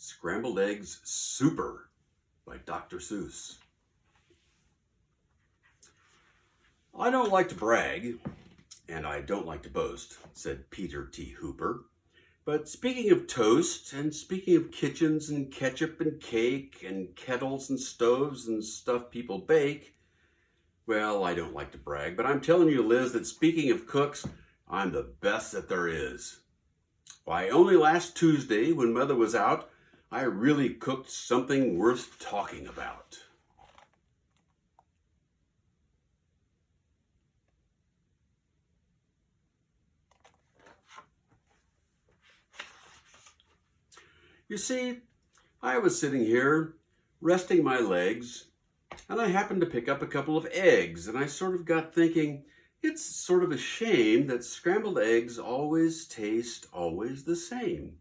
Scrambled Eggs Super by Dr. Seuss. I don't like to brag, and I don't like to boast, said Peter T. Hooper. But speaking of toast, and speaking of kitchens and ketchup and cake and kettles and stoves and stuff people bake, well, I don't like to brag, but I'm telling you, Liz, that speaking of cooks, I'm the best that there is. Why, only last Tuesday, when Mother was out, I really cooked something worth talking about. You see, I was sitting here, resting my legs, and I happened to pick up a couple of eggs, and I sort of got thinking, it's sort of a shame that scrambled eggs always taste always the same.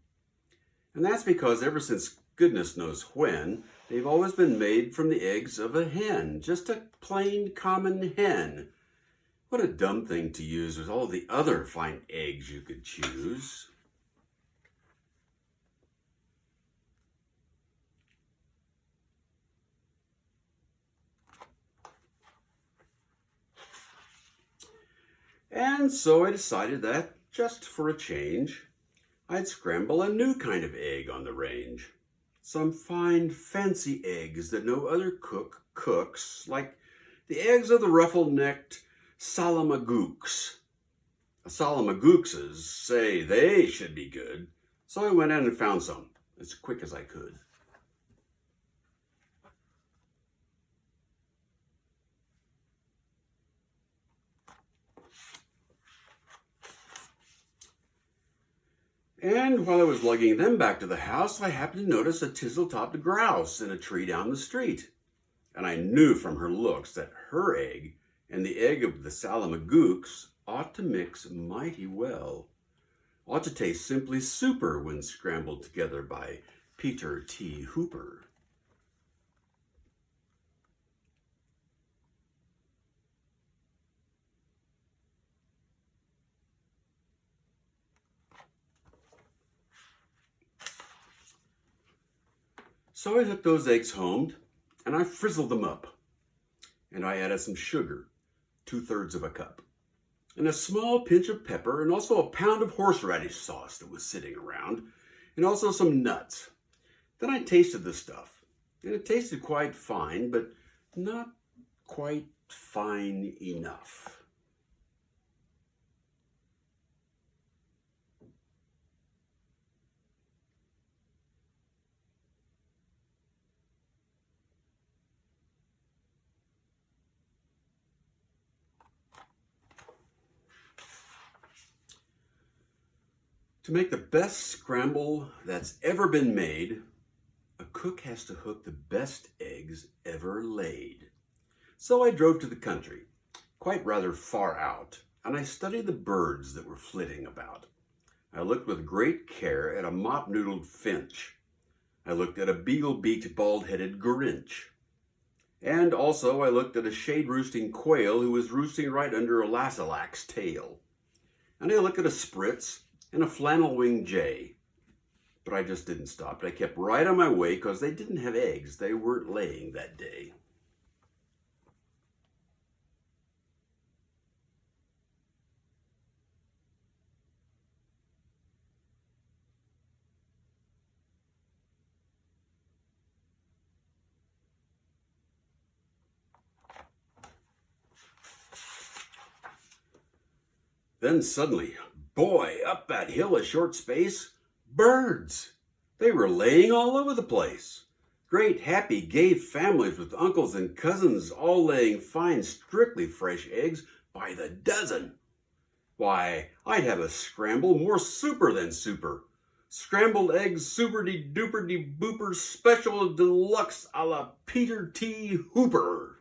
And that's because ever since goodness knows when, they've always been made from the eggs of a hen, just a plain common hen. What a dumb thing to use with all the other fine eggs you could choose. And so I decided that, just for a change, I'd scramble a new kind of egg on the range. Some fine, fancy eggs that no other cook cooks, like the eggs of the ruffle-necked Salamagooks. Salamagookses say they should be good, so I went in and found some as quick as I could. And while I was lugging them back to the house, I happened to notice a tizzle-topped grouse in a tree down the street. And I knew from her looks that her egg and the egg of the Salamagooks ought to mix mighty well. Ought to taste simply super when scrambled together by Peter T. Hooper. So I took those eggs home and I frizzled them up. And I added some sugar, 2/3 of a cup, and a small pinch of pepper, and also a pound of horseradish sauce that was sitting around, and also some nuts. Then I tasted the stuff, and it tasted quite fine, but not quite fine enough. To make the best scramble that's ever been made, a cook has to hook the best eggs ever laid. So I drove to the country, quite rather far out, and I studied the birds that were flitting about. I looked with great care at a mop-noodled finch. I looked at a beagle-beaked, bald-headed grinch. And also I looked at a shade-roosting quail who was roosting right under a lassalack's tail. And I looked at a spritz and a flannel-winged jay. But I just didn't stop. I kept right on my way because they didn't have eggs. They weren't laying that day. Then suddenly, boy, up that hill a short space, birds. They were laying all over the place. Great, happy, gay families with uncles and cousins all laying fine, strictly fresh eggs by the dozen. Why, I'd have a scramble more super than super. Scrambled eggs super-de-duper-de-booper special deluxe a la Peter T. Hooper.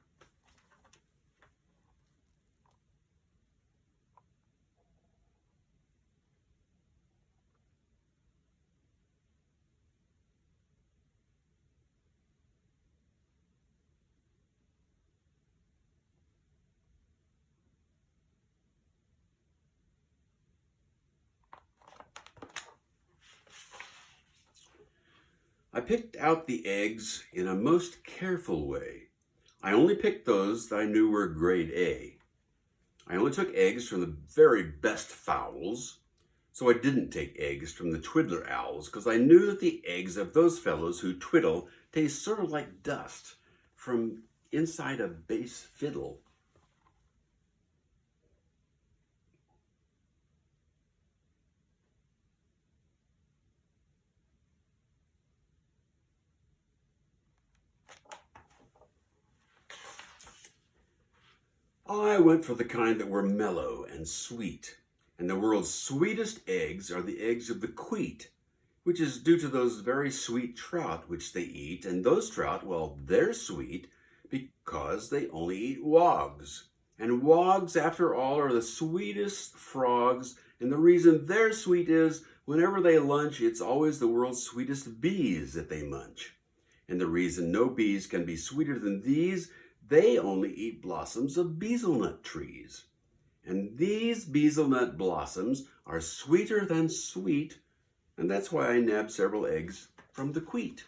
I picked out the eggs in a most careful way. I only picked those that I knew were grade A. I only took eggs from the very best fowls, so I didn't take eggs from the twiddler owls because I knew that the eggs of those fellows who twiddle taste sort of like dust from inside a bass fiddle. I went for the kind that were mellow and sweet, and the world's sweetest eggs are the eggs of the queet, which is due to those very sweet trout which they eat, and those trout, well, they're sweet because they only eat wogs. And wogs, after all, are the sweetest frogs, and the reason they're sweet is whenever they lunch, it's always the world's sweetest bees that they munch. And the reason no bees can be sweeter than these, they only eat blossoms of bezelnut trees. And these bezelnut blossoms are sweeter than sweet, and that's why I nabbed several eggs from the queet.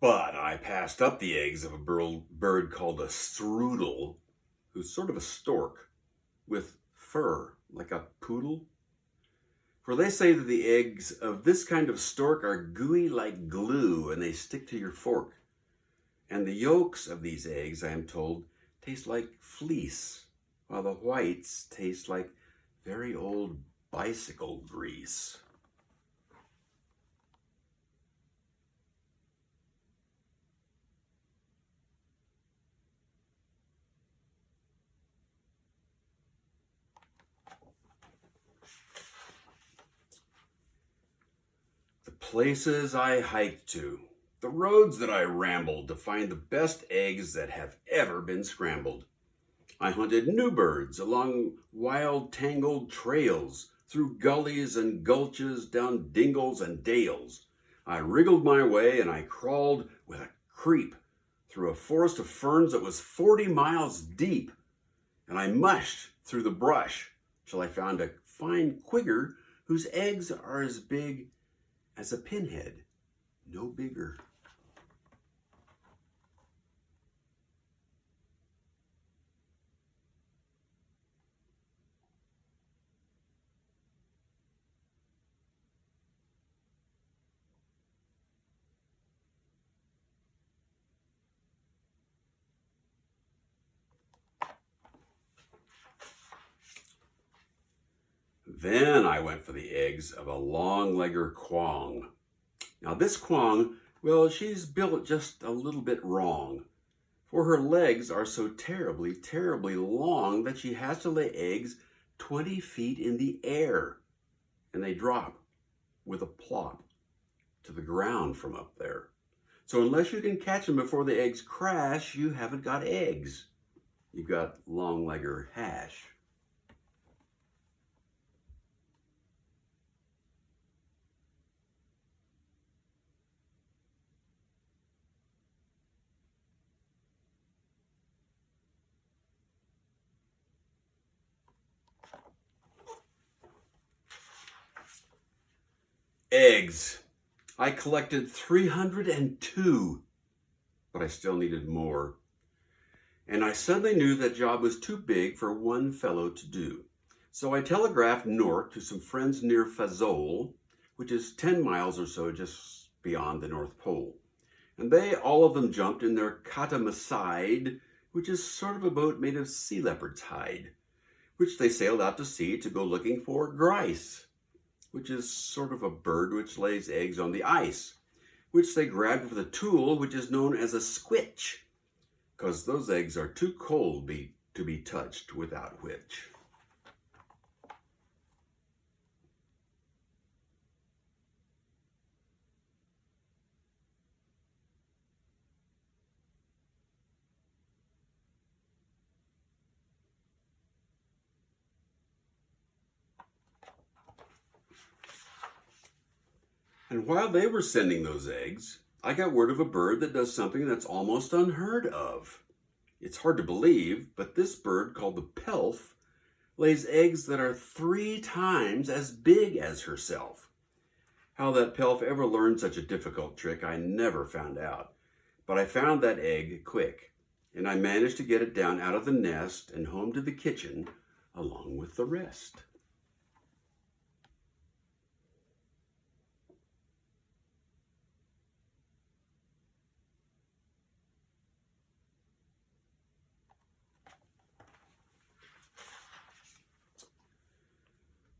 But I passed up the eggs of a bird called a strudel, who's sort of a stork with fur like a poodle. For they say that the eggs of this kind of stork are gooey like glue and they stick to your fork. And the yolks of these eggs, I am told, taste like fleece, while the whites taste like very old bicycle grease. The places I hiked to, the roads that I rambled to find the best eggs that have ever been scrambled. I hunted new birds along wild tangled trails, through gullies and gulches, down dingles and dales. I wriggled my way and I crawled with a creep through a forest of ferns that was 40 miles deep. And I mushed through the brush till I found a fine quigger whose eggs are as big as a pinhead, no bigger. Then I went for the eggs of a long-legger quong. Now this quong, well, she's built just a little bit wrong, for her legs are so terribly, terribly long that she has to lay eggs 20 feet in the air, and they drop with a plop to the ground from up there. So unless you can catch them before the eggs crash, you haven't got eggs. You've got long-legger hash. Eggs. I collected 302, but I still needed more. And I suddenly knew that job was too big for one fellow to do. So I telegraphed north to some friends near Fazole, which is 10 miles or so just beyond the North Pole. And they, all of them, jumped in their catamasaid, which is sort of a boat made of sea leopard's hide, which they sailed out to sea to go looking for grice, which is sort of a bird which lays eggs on the ice, which they grabbed with a tool which is known as a squitch, because those eggs are too cold to be touched without which. And while they were sending those eggs, I got word of a bird that does something that's almost unheard of. It's hard to believe, but this bird, called the pelf, lays eggs that are 3 times as big as herself. How that pelf ever learned such a difficult trick, I never found out. But I found that egg quick, and I managed to get it down out of the nest and home to the kitchen along with the rest.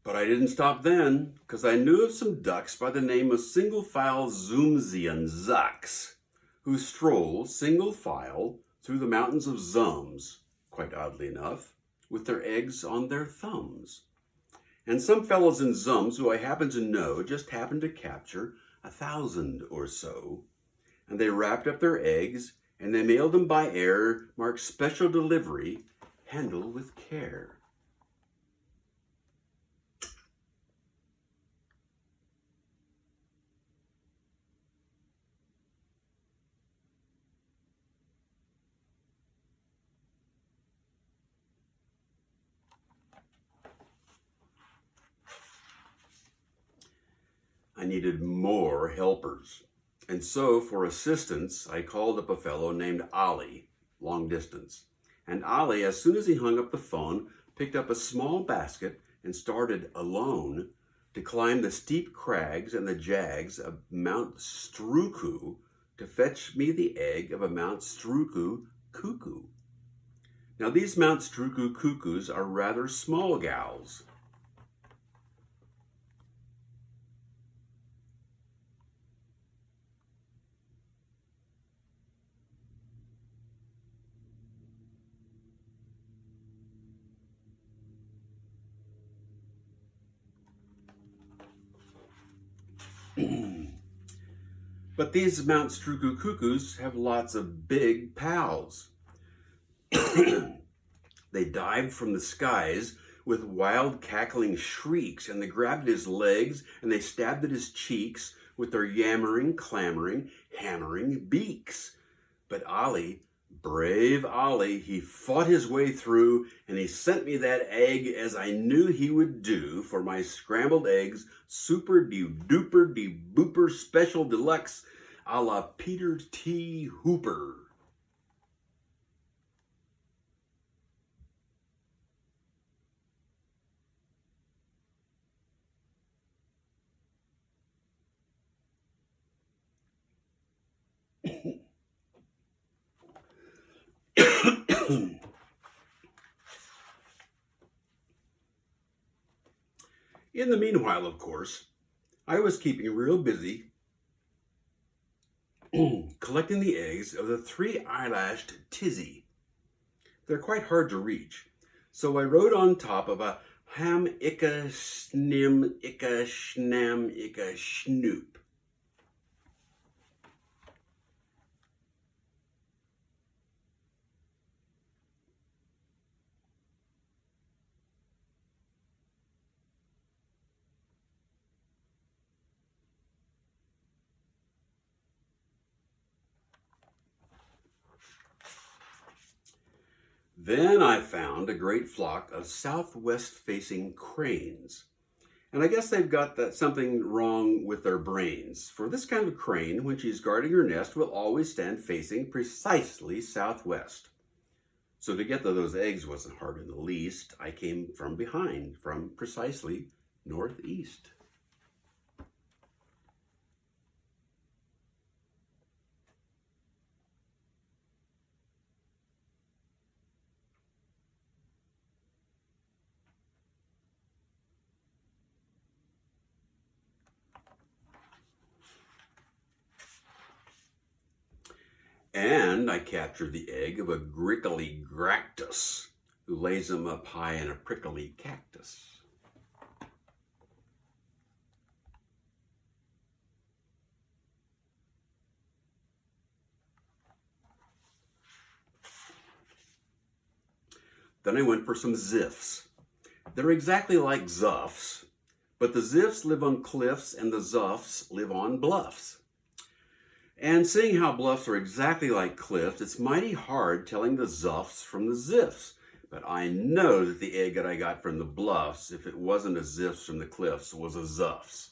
But I didn't stop then, because I knew of some ducks by the name of single file Zoomsian Zucks, who stroll single file through the mountains of Zums, quite oddly enough, with their eggs on their thumbs. And some fellows in Zums who I happen to know just happened to capture 1,000 or so. And they wrapped up their eggs and they mailed them by air, marked special delivery, handle with care. I needed more helpers. And so, for assistance, I called up a fellow named Ollie, long distance. And Ollie, as soon as he hung up the phone, picked up a small basket and started alone to climb the steep crags and the jags of Mount Struku to fetch me the egg of a Mount Struku cuckoo. Now, these Mount Struku cuckoos are rather small gals. But these Mount Struku cuckoos have lots of big pals. They dived from the skies with wild cackling shrieks, and they grabbed at his legs and they stabbed at his cheeks with their yammering, clamoring, hammering beaks. But Ollie, brave Ollie, he fought his way through, and he sent me that egg as I knew he would do for my scrambled eggs, super duper booper special deluxe a la Peter T. Hooper. In the meanwhile, of course, I was keeping real busy collecting the eggs of the 3-eyelashed tizzy. They're quite hard to reach, so I wrote on top of a ham icka snim icka schnam icka schnoop. Then I found a great flock of southwest-facing cranes. And I guess they've got something wrong with their brains. For this kind of crane, when she's guarding her nest, will always stand facing precisely southwest. So to get to those eggs wasn't hard in the least. I came from behind, from precisely northeast. And I captured the egg of a grickly gractus, who lays them up high in a prickly cactus. Then I went for some ziffs. They're exactly like zuffs, But the ziffs live on cliffs and the zuffs live on bluffs. And seeing how bluffs are exactly like cliffs, it's mighty hard telling the zuffs from the ziffs. But I know that the egg that I got from the bluffs, if it wasn't a ziffs from the cliffs, was a zuffs.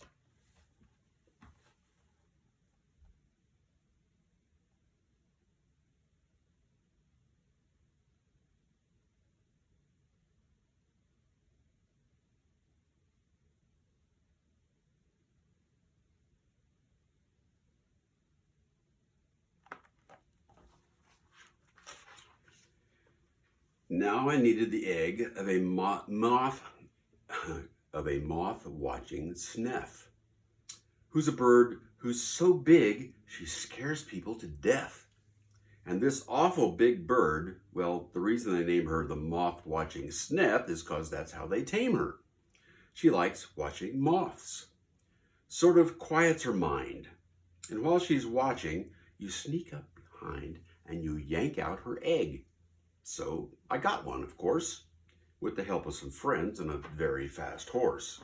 Now I needed the egg of a moth watching sniff, who's a bird who's so big she scares people to death. And this awful big bird, well, the reason they name her the moth watching sniff is because that's how they tame her. She likes watching moths. Sort of quiets her mind. And while she's watching, you sneak up behind and you yank out her egg. So I got one, of course, with the help of some friends and a very fast horse.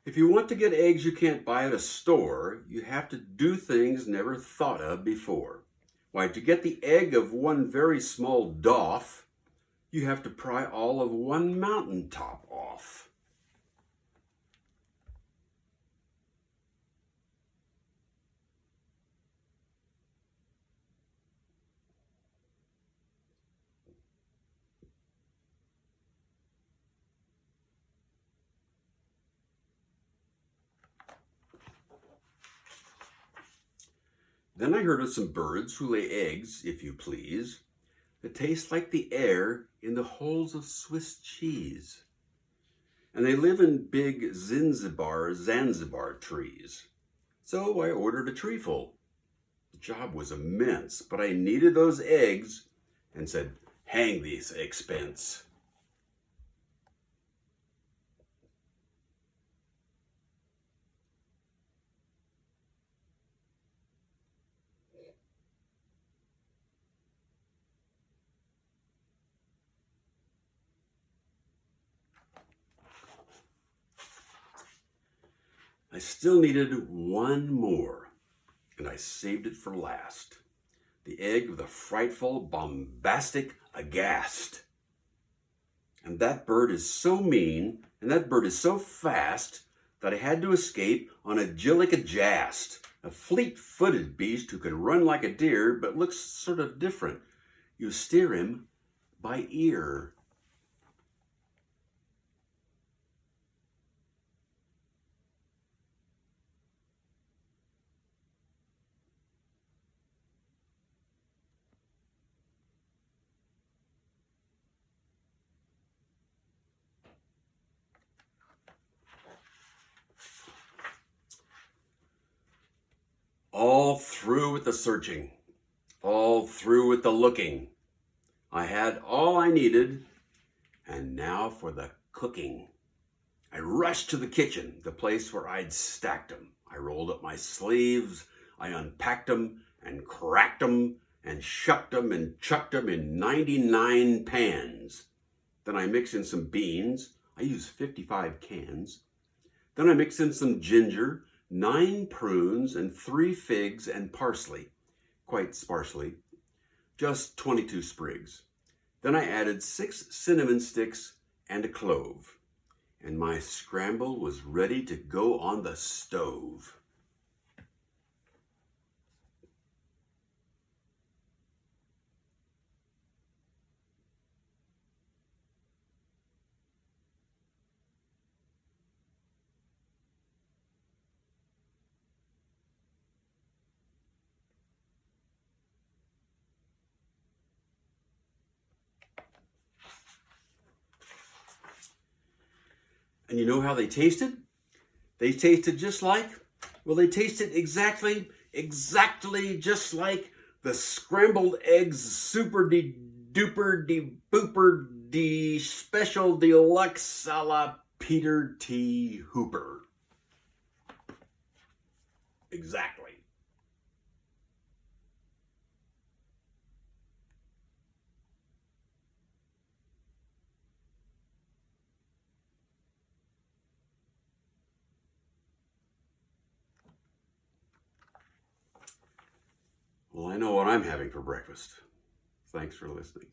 If you want to get eggs you can't buy at a store, you have to do things never thought of before. Why, to get the egg of one very small doff, you have to pry all of one mountaintop off. Then I heard of some birds who lay eggs, if you please, that taste like the air in the holes of Swiss cheese. And they live in big Zanzibar trees. So I ordered a treeful. The job was immense, but I needed those eggs and said, hang this expense. I still needed one more, and I saved it for last. The egg of the frightful, bombastic aghast. And that bird is so mean, and that bird is so fast, that I had to escape on a jillick-a-jast, a fleet-footed beast who can run like a deer, but looks sort of different. You steer him by ear. All through with the searching, all through with the looking. I had all I needed, and now for the cooking. I rushed to the kitchen, the place where I'd stacked them. I rolled up my sleeves, I unpacked them and cracked them and shucked them and chucked them in 99 pans. Then I mixed in some beans. I used 55 cans. Then I mixed in some ginger, 9 prunes, and 3 figs and parsley, quite sparsely, just 22 sprigs. Then I added 6 cinnamon sticks and a clove, and my scramble was ready to go on the stove. And you know how they tasted? They tasted just like, well, they tasted exactly just like the scrambled eggs super de duper de booper de special deluxe a la Peter T. Hooper. Exactly. Well, I know what I'm having for breakfast. Thanks for listening.